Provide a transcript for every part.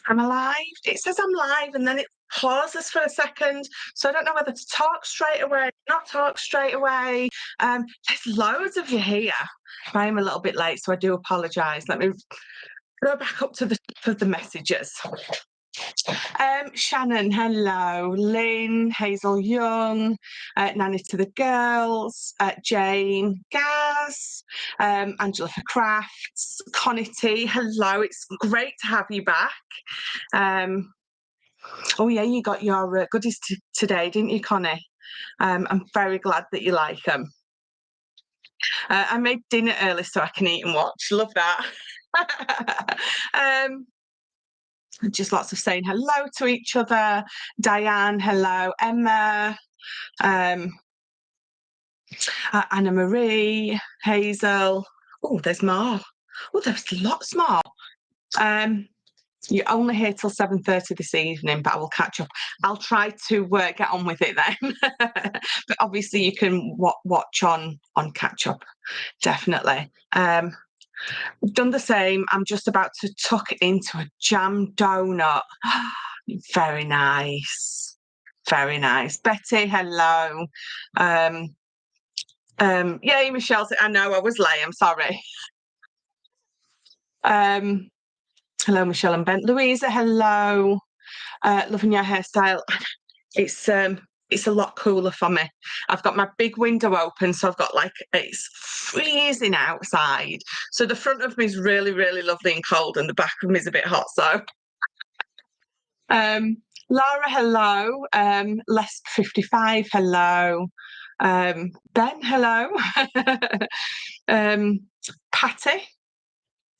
I'm alive. It says I'm live and then it pauses for a second. So I don't know whether to talk straight away, not talk straight away. There's loads of you here. I am a little bit late, so I do apologise. Let me go back up to the top of the messages. Shannon, hello. Lynn, Hazel Young, Nanny to the Girls, Jane, Gaz, Angela for Crafts, Connie T, hello. It's great to have you back. Oh yeah, you got your goodies today, didn't you, Connie? I'm very glad that you like them. I made dinner early so I can eat and watch. Love that. Just lots of saying hello to each other. Diane, hello. Emma, Anna Marie, Hazel. Oh, there's more. Oh, there's lots more. You're only here till 7:30 this evening, but I will catch up. I'll try to get on with it then. But obviously you can watch on catch up, definitely. Done the same. I'm just about to tuck it into a jam donut. Very nice. Very nice. Betty, hello. Yay, Michelle. I know I was late. I'm sorry. Hello, Michelle and Ben. Louisa, hello. Loving your hairstyle. It's a lot cooler for me. I've got my big window open, so I've got it's freezing outside. So the front of me is really, really lovely and cold, and the back of me is a bit hot. So, Laura, hello. Les55, hello. Ben, hello. Patty,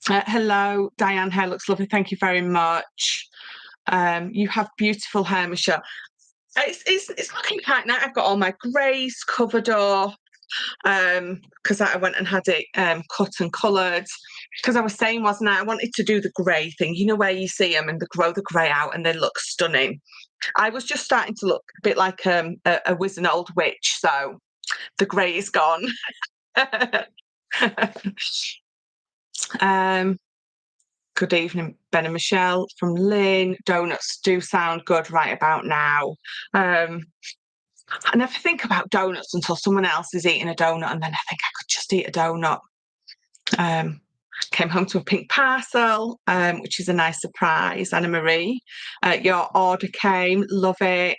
hello. Diane, hair looks lovely. Thank you very much. You have beautiful hair, Michelle. It's looking quite nice. I've got all my greys covered up because I went and had it cut and coloured. Because I was saying, wasn't I wanted to do the grey thing, you know, where you see them and they grow the grey out and they look stunning. I was just starting to look a bit like a wizened old witch, so the grey is gone. Good evening, Ben and Michelle from Lynn. Donuts do sound good right about now. I never think about donuts until someone else is eating a donut, and then I think I could just eat a donut. Came home to a pink parcel, which is a nice surprise. Anna Marie, your order came. Love it.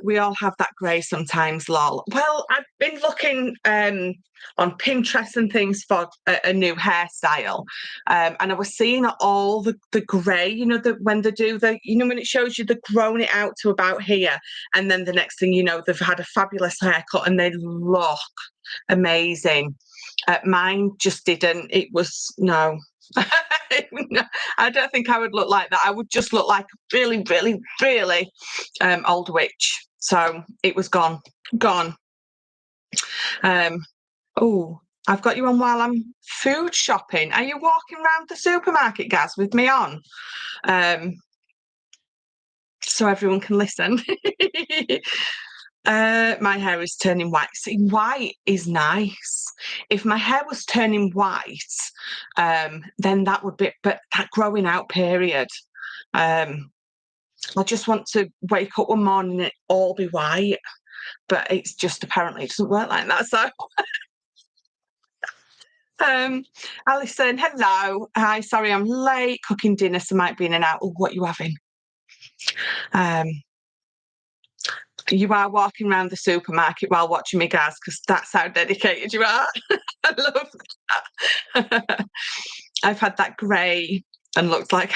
We all have that grey sometimes, lol. Well, I've been looking on Pinterest and things for a new hairstyle, and I was seeing all the grey, you know, when they do when it shows you they've grown it out to about here, and then the next thing you know, they've had a fabulous haircut and they look amazing. Mine just didn't. It was no. I don't think I would look like that. I would just look like a really, really, really old witch. So it was gone. Oh, I've got you on while I'm food shopping. Are you walking around the supermarket, Gaz, with me on? So everyone can listen. My hair is turning white. See, white is nice. If my hair was turning white, then that would be, but that growing out period, I just want to wake up one morning and it all be white, but it's just apparently it doesn't work like that. So, Alison, hello. Hi, sorry I'm late. Cooking dinner, so might be in and out. Oh, what are you having? You are walking around the supermarket while watching me, Gaz, because that's how dedicated you are. I love that. I've had that grey and looked like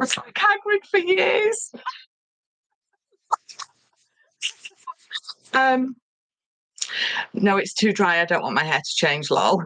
Hagrid for years. No, it's too dry. I don't want my hair to change, lol.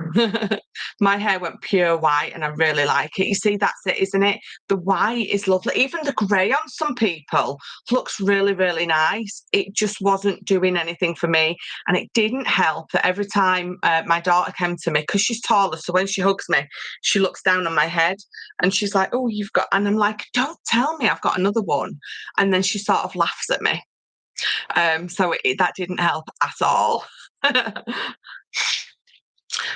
My hair went pure white and I really like it. You see, that's it, isn't it? The white is lovely. Even the grey on some people looks really, really nice. It just wasn't doing anything for me. And it didn't help that every time my daughter came to me, because she's taller, so when she hugs me, she looks down on my head and she's like, oh, you've got, and I'm like, don't tell me I've got another one. And then she sort of laughs at me. So that didn't help at all.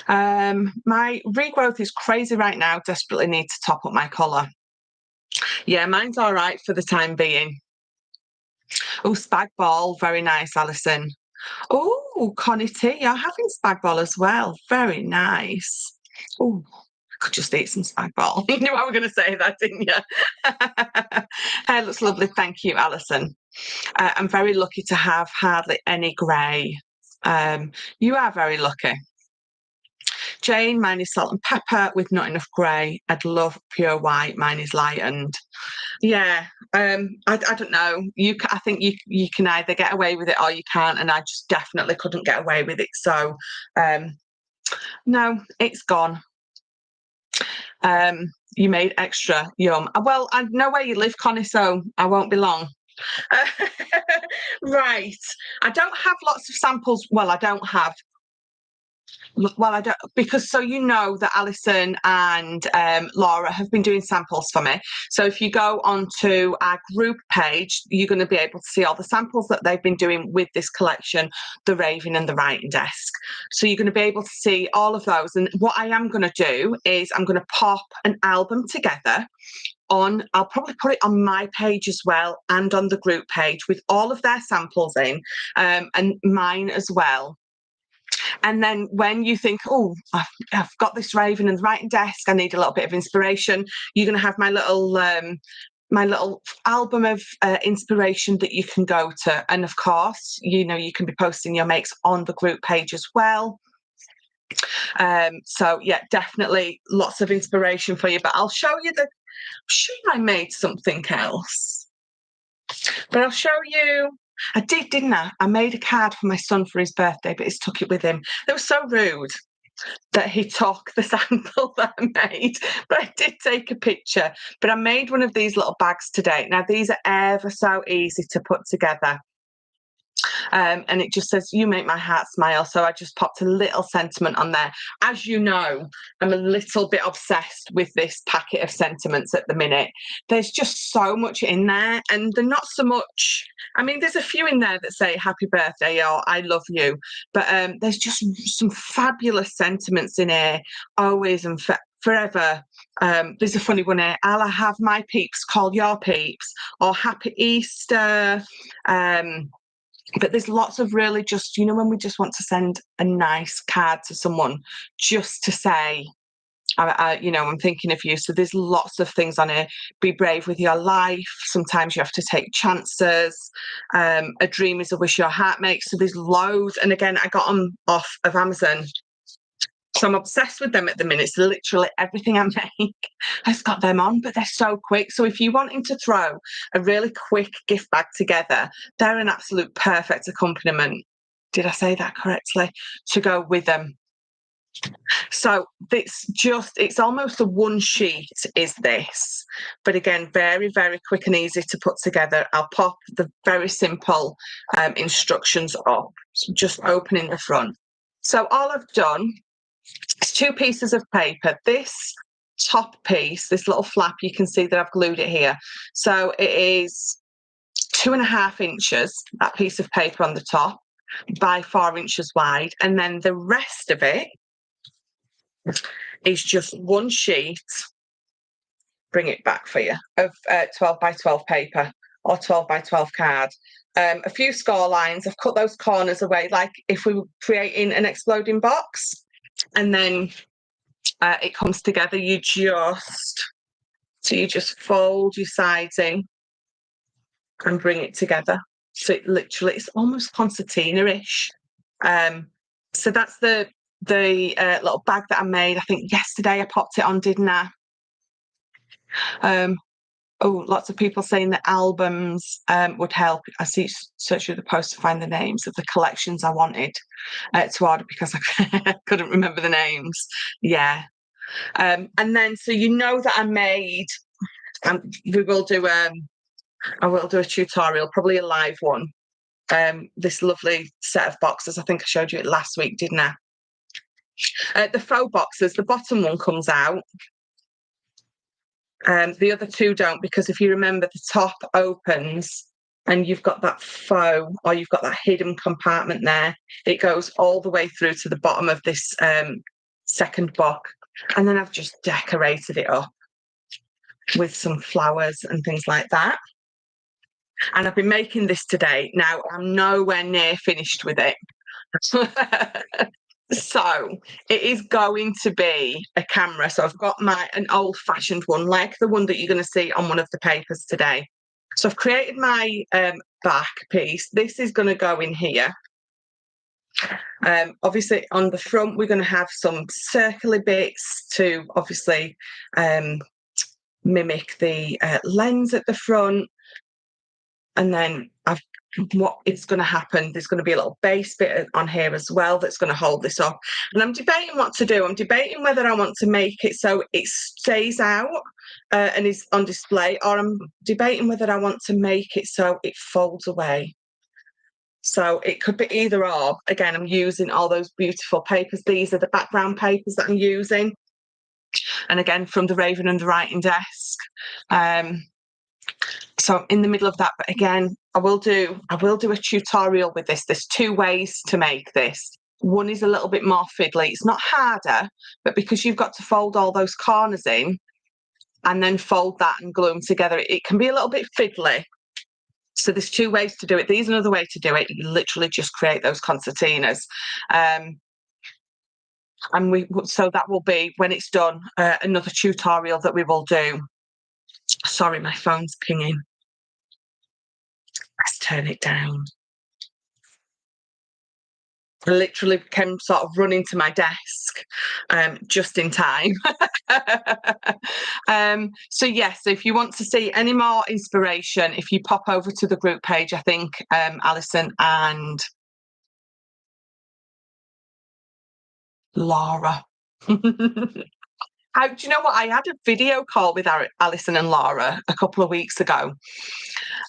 My regrowth is crazy right now. Desperately need to top up my colour. Yeah, mine's all right for the time being. Oh, spag ball. Very nice, Alison. Oh, Connie T, you're having spag bol as well. Very nice. Oh, I could just eat some spag bol. You knew I was going to say that, didn't you? Hair looks lovely. Thank you, Alison. I'm very lucky to have hardly any grey. You are very lucky. Jane, mine is salt and pepper with not enough grey. I'd love pure white. Mine is lightened. Yeah, I don't know. I think you can either get away with it or you can't, and I just definitely couldn't get away with it. So, no, it's gone. You made extra yum. Well, I know where you live, Connie, so I won't be long. Right. I don't have lots of samples. Well, I don't, because so you know that Alison and Laura have been doing samples for me. So if you go onto our group page, you're going to be able to see all the samples that they've been doing with this collection, the Raving and the Writing Desk. So you're going to be able to see all of those. And what I am going to do is I'm going to pop an album together I'll probably put it on my page as well and on the group page with all of their samples in, and mine as well. And then when you think, oh, I've got this Raving and the Writing Desk, I need a little bit of inspiration, you're going to have my little album of inspiration that you can go to. And of course, you can be posting your makes on the group page as well. So yeah, definitely lots of inspiration for you. But I'll show you I'm sure I made something else. But I'll show you. I did, didn't I? I made a card for my son for his birthday, but he's took it with him. It was so rude that he took the sample that I made, but I did take a picture. But I made one of these little bags today. Now, these are ever so easy to put together. And it just says, you make my heart smile. So I just popped a little sentiment on there. As you know, I'm a little bit obsessed with this packet of sentiments at the minute. There's just so much in there, and they're not so much. I mean, there's a few in there that say happy birthday or I love you, but there's just some fabulous sentiments in here, always and forever. There's a funny one here. I'll have my peeps call your peeps, or happy Easter. But there's lots of really just, when we just want to send a nice card to someone just to say, I'm thinking of you. So there's lots of things on here. Be brave with your life. Sometimes you have to take chances. A dream is a wish your heart makes. So there's loads. And again, I got them off of Amazon. So I'm obsessed with them at the minute. It's literally everything I make has got them on, but they're so quick. So if you're wanting to throw a really quick gift bag together, they're an absolute perfect accompaniment. Did I say that correctly? To go with them. So it's almost a one sheet is this, but again, very, very quick and easy to put together. I'll pop the very simple instructions up, just opening the front. So all I've done, it's 2 pieces of paper. This top piece, this little flap, you can see that I've glued it here. So it is 2.5 inches, that piece of paper on the top, by 4 inches wide. And then the rest of it is just one sheet, bring it back for you, of 12 by 12 paper or 12 by 12 card. A few score lines. I've cut those corners away like if we were creating an exploding box. And then it comes together. You just fold your sides in and bring it together. So it's almost concertina-ish. So that's the little bag that I made. I think yesterday I popped it on, didn't I? Lots of people saying that albums would help. I see search through the post to find the names of the collections I wanted to order because I couldn't remember the names. Yeah. And then, so that I made, we will do, I will do a tutorial, probably a live one. This lovely set of boxes. I think I showed you it last week, didn't I? The faux boxes, the bottom one comes out. The other 2 don't, because if you remember, the top opens and you've got that faux, or you've got that hidden compartment there. It goes all the way through to the bottom of this second book. And then I've just decorated it up with some flowers and things like that. And I've been making this today. Now, I'm nowhere near finished with it. So it is going to be a camera. So I've got an old-fashioned one, like the one that you're going to see on one of the papers today. So I've created my back piece. This is going to go in here. Obviously, on the front, we're going to have some circular bits to obviously mimic the lens at the front. And then what is going to happen, there's going to be a little base bit on here as well that's going to hold this up. And I'm debating what to do. I'm debating whether I want to make it so it stays out and is on display, or I'm debating whether I want to make it so it folds away. So it could be either or. Again, I'm using all those beautiful papers. These are the background papers that I'm using. And again, from the Raven Underwriting Desk. So I'm in the middle of that, but again, I will do a tutorial with this. There's two ways to make this. One is a little bit more fiddly. It's not harder, but because you've got to fold all those corners in and then fold that and glue them together, it can be a little bit fiddly. So there's two ways to do it. There's another way to do it. You literally just create those concertinas. And so that will be, when it's done, another tutorial that we will do. Sorry, my phone's pinging. Let's turn it down. I literally came sort of running to my desk just in time. So yes, if you want to see any more inspiration, if you pop over to the group page, I think Alison and Laura. Do you know what? I had a video call with Alison and Laura a couple of weeks ago.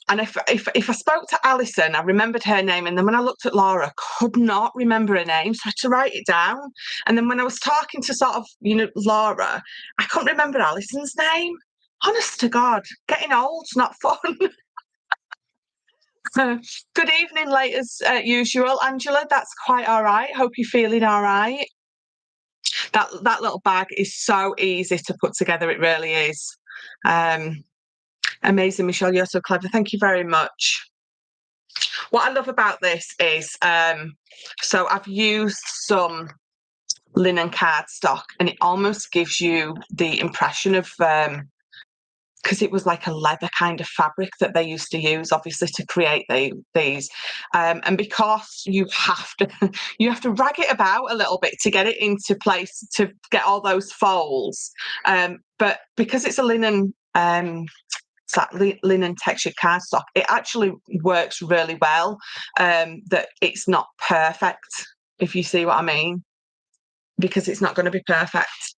And if I spoke to Alison, I remembered her name. And then when I looked at Laura, I could not remember her name. So I had to write it down. And then when I was talking to sort of, Laura, I couldn't remember Alison's name. Honest to God, getting old's not fun. Good evening, late as usual. Angela, that's quite all right. Hope you're feeling all right. That little bag is so easy to put together. It really is. Amazing, Michelle. You're so clever. Thank you very much. What I love about this is, so I've used some linen cardstock, and it almost gives you the impression of, because it was like a leather kind of fabric that they used to use, obviously, to create these. And because you have to rag it about a little bit to get it into place, to get all those folds. But because it's a linen, it's like linen textured cardstock, it actually works really well. That it's not perfect, if you see what I mean, because it's not going to be perfect.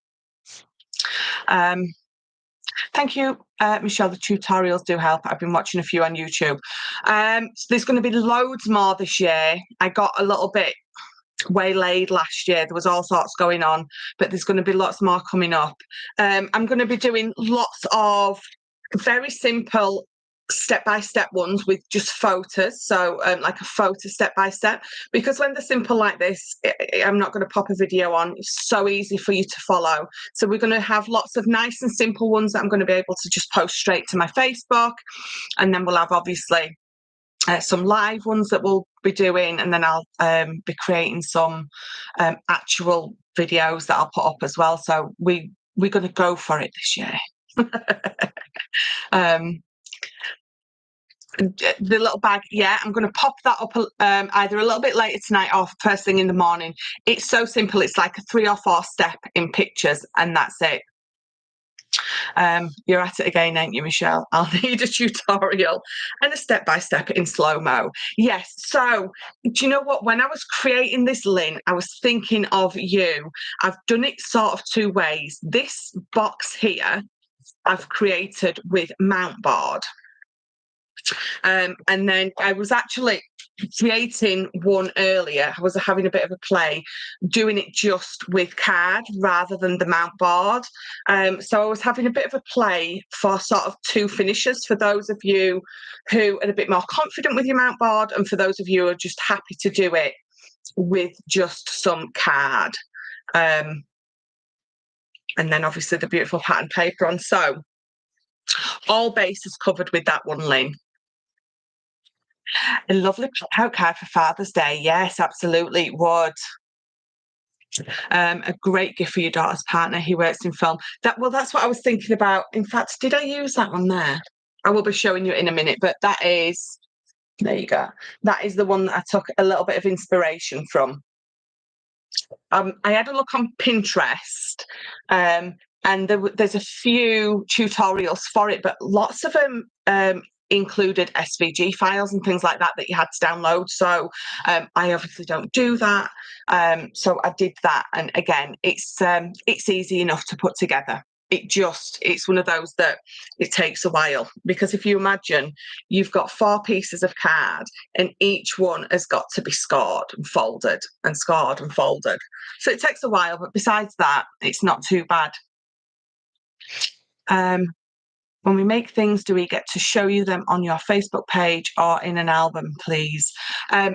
Thank you, Michelle. The tutorials do help. I've been watching a few on YouTube. So there's going to be loads more this year. I got a little bit waylaid last year. There was all sorts going on, but there's going to be lots more coming up. I'm going to be doing lots of very simple step-by-step ones with just photos, so like a photo step-by-step, because when they're simple like this, I'm not going to pop a video on. It's so easy for you to follow. So we're going to have lots of nice and simple ones that I'm going to be able to just post straight to my Facebook, and then we'll have obviously some live ones that we'll be doing, and then I'll be creating some actual videos that I'll put up as well. So we're going to go for it this year. The little bag, yeah, I'm going to pop that up either a little bit later tonight or first thing in the morning. It's so simple. It's like a 3 or 4 step in pictures, and that's it. You're at it again, ain't you, Michelle? I'll need a tutorial and a step-by-step in slow-mo. Yes. So do you know what? When I was creating this, Lynn, I was thinking of you. I've done it sort of 2 ways. This box here I've created with mount board. And then I was actually creating one earlier. I was having a bit of a play, doing it just with card rather than the mount board. So I was having a bit of a play for sort of 2 finishes, for those of you who are a bit more confident with your mount board, and for those of you who are just happy to do it with just some card. and then obviously the beautiful pattern paper on. So all bases covered with that one, Lynn. A lovely out card for Father's Day. Yes, absolutely, it would. A great gift for your daughter's partner. He works in film. That's what I was thinking about. In fact, did I use that one there? I will be showing you in a minute, but that is, there you go. That is the one that I took a little bit of inspiration from. I had a look on Pinterest, and there's a few tutorials for it, but lots of them included SVG files and things like that you had to download. So I obviously don't do that. So I did that, and again, it's easy enough to put together. It's one of those that it takes a while, because if you imagine you've got 4 pieces of card and each one has got to be scored and folded and scored and folded. So it takes a while, but besides that, it's not too bad. When we make things, do we get to show you them on your Facebook page or in an album, please?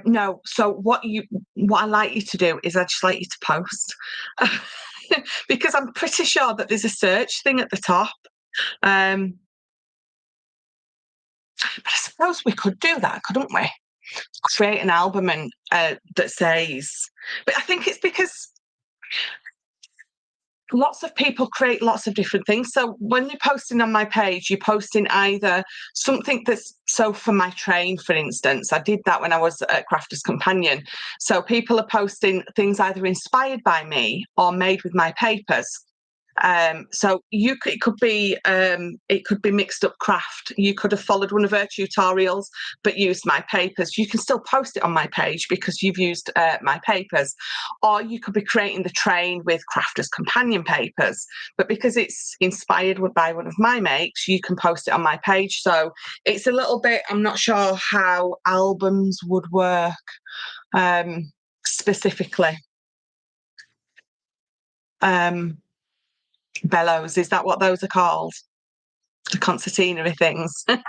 No. So what I like you to do is I just like you to post. Because I'm pretty sure that there's a search thing at the top. But I suppose we could do that, couldn't we? Create an album and that says, but I think it's because lots of people create lots of different things. So when you're posting on my page, you're posting either something that's, so for my train, for instance, I did that when I was at Crafters Companion. So people are posting things either inspired by me or made with my papers. So it could be mixed up craft. You could have followed one of her tutorials but used my papers. You can still post it on my page because you've used my papers, or you could be creating the train with Crafters Companion papers, but because it's inspired by one of my makes, you can post it on my page. So it's a little bit, I'm not sure how albums would work specifically. Bellows, is that what those are called? The concertina things. But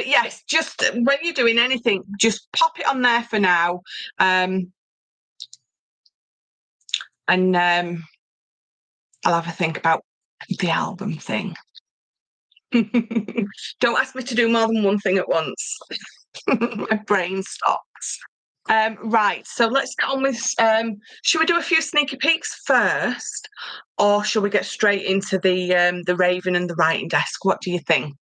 yes, just when you're doing anything, just pop it on there for now. And I'll have a think about the album thing. Don't ask me to do more than one thing at once. My brain stops. Right, so let's get on with, should we do a few sneaky peeks first, or shall we get straight into the Raven and the writing desk? What do you think?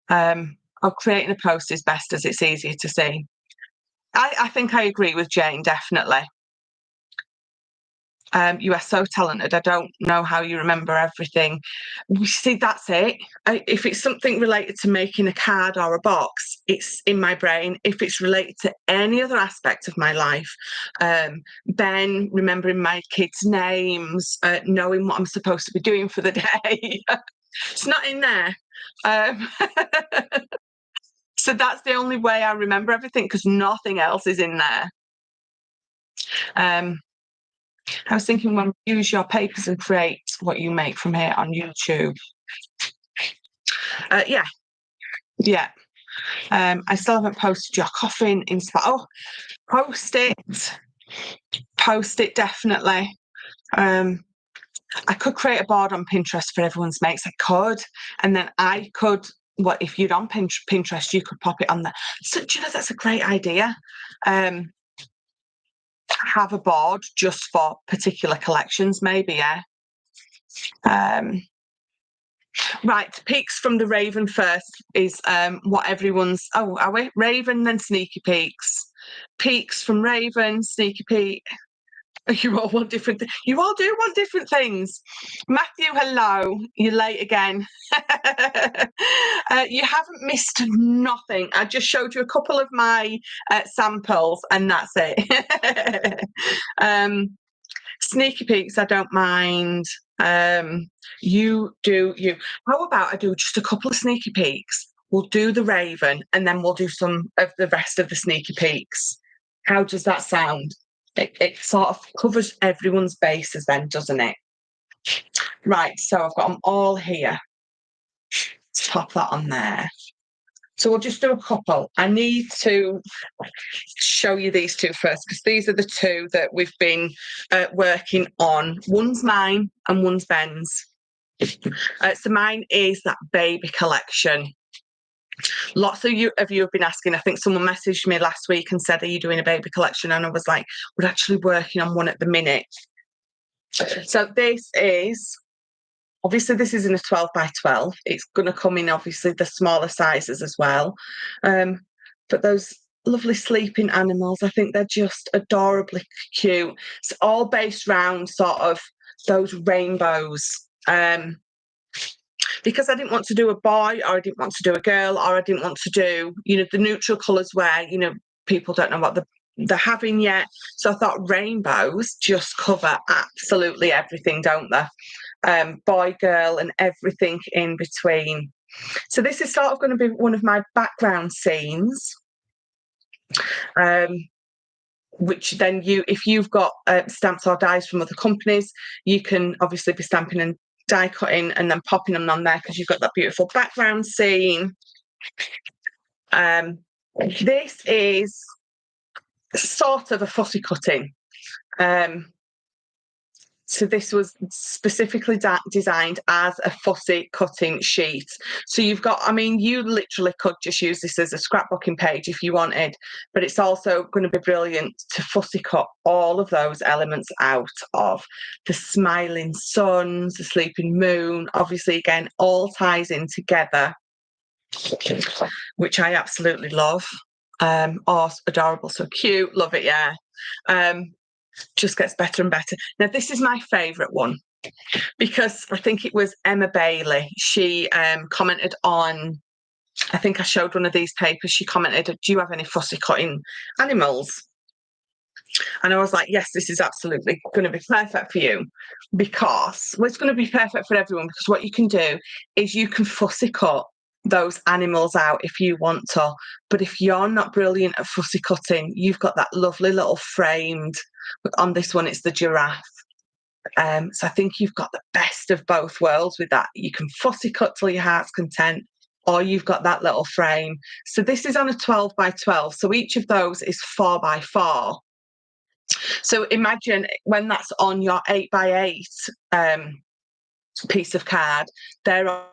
Creating a post is best as it's easier to see. I think I agree with Jane, definitely. You are so talented. I don't know how you remember everything. You see, that's it. If it's something related to making a card or a box, it's in my brain. If it's related to any other aspect of my life, Ben, remembering my kids' names, knowing what I'm supposed to be doing for the day, it's not in there. So that's the only way I remember everything, because nothing else is in there. I was thinking, when you use your papers and create what you make from here on YouTube. Yeah. I still haven't posted your coffin inspire. Oh, post it definitely. I could create a board on Pinterest for everyone's makes. I could, and then I could. What if you'd on Pinterest? You could pop it on there. So, do you know, that's a great idea. Have a board just for particular collections, maybe. Yeah. Right, peeks from the Raven first is what everyone's. Oh, are we Raven then sneaky peeks? Peeks from Raven, sneaky peek. You all want different. You all do want different things. Matthew, hello. You're late again. You haven't missed nothing. I just showed you a couple of my samples, and that's it. Sneaky peeks, I don't mind. You do you. How about I do just a couple of sneaky peeks? We'll do the Raven, and then we'll do some of the rest of the sneaky peeks. How does that sound? It sort of covers everyone's bases then, doesn't it? Right, so I've got them all here. Let's pop that on there. So we'll just do a couple. I need to show you these two first, because these are the two that we've been working on. One's mine and one's Ben's. So mine is that baby collection. Lots of you have been asking. I think someone messaged me last week and said, are you doing a baby collection? And I was like, we're actually working on one at the minute. So this is, obviously this is in a 12 by 12. It's going to come in obviously the smaller sizes as well. But those lovely sleeping animals, I think they're just adorably cute. It's all based around sort of those rainbows. Because I didn't want to do a boy, or I didn't want to do a girl, or I didn't want to do, the neutral colours where, people don't know what they're having yet. So I thought rainbows just cover absolutely everything, don't they? Boy, girl, and everything in between. So this is sort of going to be one of my background scenes. Which then if you've got stamps or dies from other companies, you can obviously be stamping and die cutting and then popping them on there because you've got that beautiful background scene. This is sort of a fussy cutting. So this was specifically designed as a fussy cutting sheet. So you've got, you literally could just use this as a scrapbooking page if you wanted, but it's also going to be brilliant to fussy cut all of those elements out of the smiling suns, the sleeping moon. Obviously, again, all ties in together, which I absolutely love. Oh, adorable, so cute, love it, yeah. Just gets better and better. Now, this is my favourite one because I think it was Emma Bailey. She commented on, I think I showed one of these papers. She commented, do you have any fussy cutting animals? And I was like, yes, this is absolutely going to be perfect for you because, well, it's going to be perfect for everyone because what you can do is you can fussy cut those animals out if you want to. But if you're not brilliant at fussy cutting, you've got that lovely little framed, on this one, it's the giraffe. So I think you've got the best of both worlds with that. You can fussy cut till your heart's content, or you've got that little frame. So this is on a 12 by 12. So each of those is 4 by 4. So imagine when that's on your 8 by 8 piece of card, they're